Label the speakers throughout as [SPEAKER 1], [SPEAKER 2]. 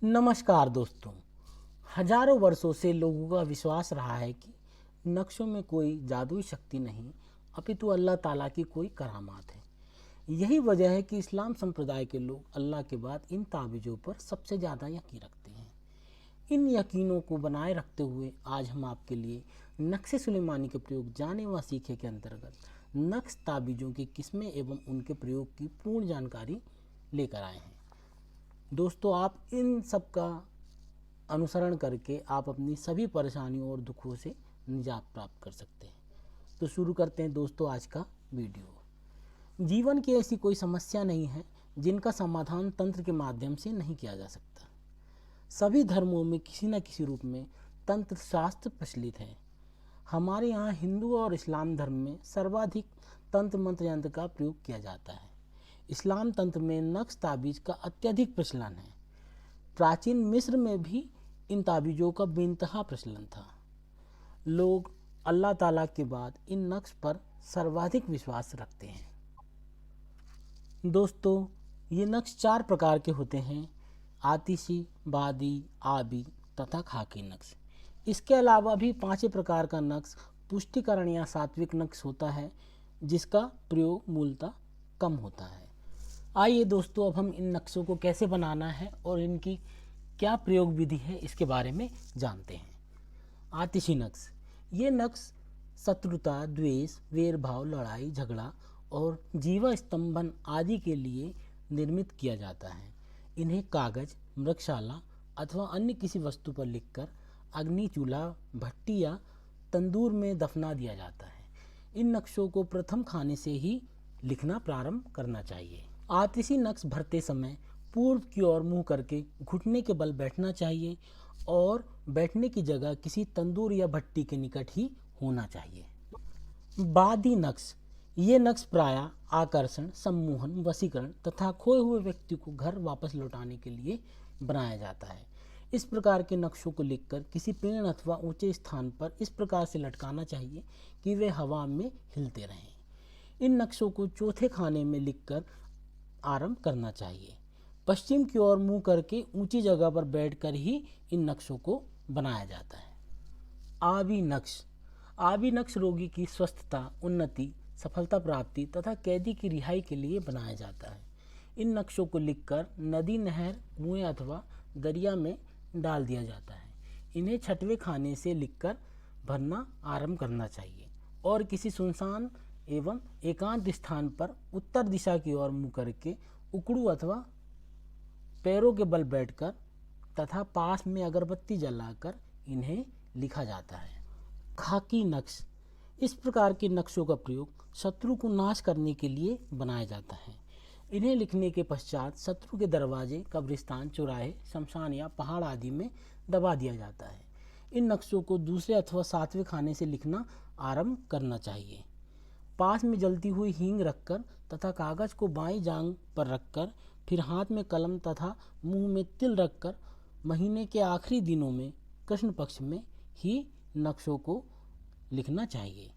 [SPEAKER 1] नमस्कार दोस्तों। हजारों वर्षों से लोगों का विश्वास रहा है कि नक्शों में कोई जादुई शक्ति नहीं अपितु अल्लाह ताला की कोई करामात है। यही वजह है कि इस्लाम संप्रदाय के लोग अल्लाह के बाद इन ताबीज़ों पर सबसे ज़्यादा यकीन रखते हैं। इन यकीनों को बनाए रखते हुए आज हम आपके लिए नक्शे सुलेमानी के प्रयोग जाने व सीखे के अंतर्गत नक्श ताबीज़ों की किस्में एवं उनके प्रयोग की पूर्ण जानकारी लेकर आए हैं। दोस्तों, आप इन सब का अनुसरण करके आप अपनी सभी परेशानियों और दुखों से निजात प्राप्त कर सकते हैं। तो शुरू करते हैं दोस्तों आज का वीडियो। जीवन की ऐसी कोई समस्या नहीं है जिनका समाधान तंत्र के माध्यम से नहीं किया जा सकता। सभी धर्मों में किसी न किसी रूप में तंत्र शास्त्र प्रचलित है। हमारे यहाँ हिंदू और इस्लाम धर्म में सर्वाधिक तंत्र मंत्र यंत्र का प्रयोग किया जाता है। इस्लाम तंत्र में नक्श ताबीज़ का अत्यधिक प्रचलन है। प्राचीन मिस्र में भी इन ताबीज़ों का बेइंतहा प्रचलन था। लोग अल्लाह ताला के बाद इन नक्श पर सर्वाधिक विश्वास रखते हैं। दोस्तों, ये नक्श 4 प्रकार के होते हैं: आतिशी, बादी, आबी तथा खाकी नक्श। इसके अलावा भी 5 प्रकार का नक्श पुष्टिकरण या सात्विक नक्श होता है, जिसका प्रयोग मूलतः कम होता है। आइए दोस्तों, अब हम इन नक्शों को कैसे बनाना है और इनकी क्या प्रयोग विधि है इसके बारे में जानते हैं। आतिशी नक्श। ये नक्श शत्रुता, द्वेष, वेरभाव, लड़ाई झगड़ा और जीवा स्तंभन आदि के लिए निर्मित किया जाता है। इन्हें कागज, मृगशाला अथवा अन्य किसी वस्तु पर लिखकर अग्नि, चूल्हा, भट्टी या तंदूर में दफना दिया जाता है। इन नक्शों को प्रथम खाने से ही लिखना प्रारंभ करना चाहिए। आतिशी नक्श भरते समय पूर्व की ओर मुंह करके घुटने के बल बैठना चाहिए और बैठने की जगह किसी तंदूर या भट्टी के निकट ही होना चाहिए। बादी नक्श। ये नक्श प्रायः आकर्षण, सम्मोहन, वशीकरण तथा खोए हुए व्यक्ति को घर वापस लौटाने के लिए बनाया जाता है। इस प्रकार के नक्शों को लिखकर किसी पेड़ अथवा ऊंचे स्थान पर इस प्रकार से लटकाना चाहिए कि वे हवा में हिलते रहें। इन नक्शों को चौथे खाने में लिखकर आरंभ करना चाहिए। पश्चिम की ओर मुंह करके ऊंची जगह पर बैठकर ही इन नक्शों को बनाया जाता है। आबी नक्श। आबी नक्श रोगी की स्वस्थता, उन्नति, सफलता प्राप्ति तथा कैदी की रिहाई के लिए बनाया जाता है। इन नक्शों को लिखकर नदी, नहर, कुएं अथवा दरिया में डाल दिया जाता है। इन्हें 6वें खाने से लिखकर भरना आरंभ करना चाहिए और किसी सुनसान एवं एकांत स्थान पर उत्तर दिशा की ओर मुंह करके उकड़ू अथवा पैरों के बल बैठकर तथा पास में अगरबत्ती जलाकर इन्हें लिखा जाता है। खाकी नक्श। इस प्रकार के नक्शों का प्रयोग शत्रु को नाश करने के लिए बनाया जाता है। इन्हें लिखने के पश्चात शत्रु के दरवाजे, कब्रिस्तान, चौराहे, शमशान या पहाड़ आदि में दबा दिया जाता है। इन नक्शों को दूसरे अथवा 7वें खाने से लिखना आरंभ करना चाहिए। पास में जलती हुई हींग रखकर तथा कागज को बाईं जांघ पर रखकर फिर हाथ में कलम तथा मुंह में तिल रखकर महीने के आखिरी दिनों में कृष्ण पक्ष में ही नक्शों को लिखना चाहिए।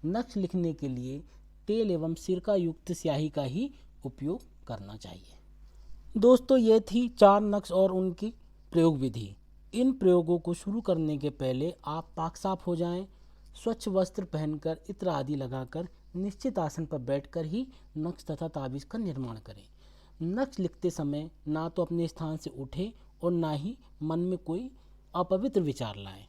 [SPEAKER 1] नक्श लिखने के लिए तेल एवं सिरका युक्त स्याही का ही उपयोग करना चाहिए। दोस्तों, ये थी 4 नक्श और उनकी प्रयोग विधि। इन प्रयोगों को शुरू करने के पहले आप पाक साफ हो जाएं, स्वच्छ वस्त्र पहनकर इत्र आदि लगाकर निश्चित आसन पर बैठकर ही नक्श तथा ताबीज़ का निर्माण करें। नक्श लिखते समय ना तो अपने स्थान से उठे और ना ही मन में कोई अपवित्र विचार लाएं।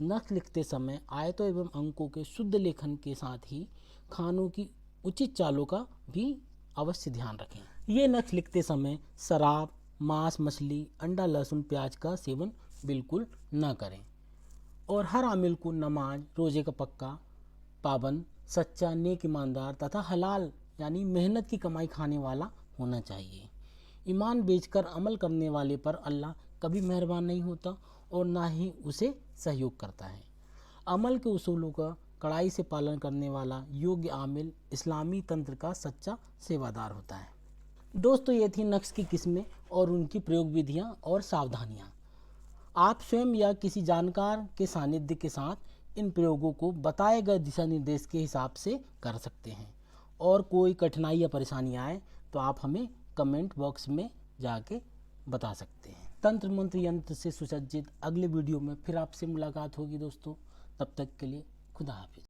[SPEAKER 1] नक्श लिखते समय आयतों एवं अंकों के शुद्ध लेखन के साथ ही खानों की उचित चालों का भी अवश्य ध्यान रखें। ये नक्श लिखते समय शराब, मांस, मछली, अंडा, लहसुन, प्याज का सेवन बिल्कुल न करें और हर आमिल को नमाज, रोजे का पक्का पाबंद, सच्चा, नेक, ईमानदार तथा हलाल यानी मेहनत की कमाई खाने वाला होना चाहिए। ईमान बेचकर अमल करने वाले पर अल्लाह कभी मेहरबान नहीं होता और ना ही उसे सहयोग करता है। अमल के उसूलों का कड़ाई से पालन करने वाला योग्य आमिल इस्लामी तंत्र का सच्चा सेवादार होता है। दोस्तों, ये थी नक्श की किस्में और उनकी प्रयोग विधियाँ और सावधानियाँ। आप स्वयं या किसी जानकार के सानिध्य के साथ इन प्रयोगों को बताए गए दिशा निर्देश के हिसाब से कर सकते हैं और कोई कठिनाई या परेशानी आए तो आप हमें कमेंट बॉक्स में जाके बता सकते हैं। तंत्र मंत्र यंत्र से सुसज्जित अगले वीडियो में फिर आपसे मुलाकात होगी दोस्तों। तब तक के लिए खुदा हाफिज।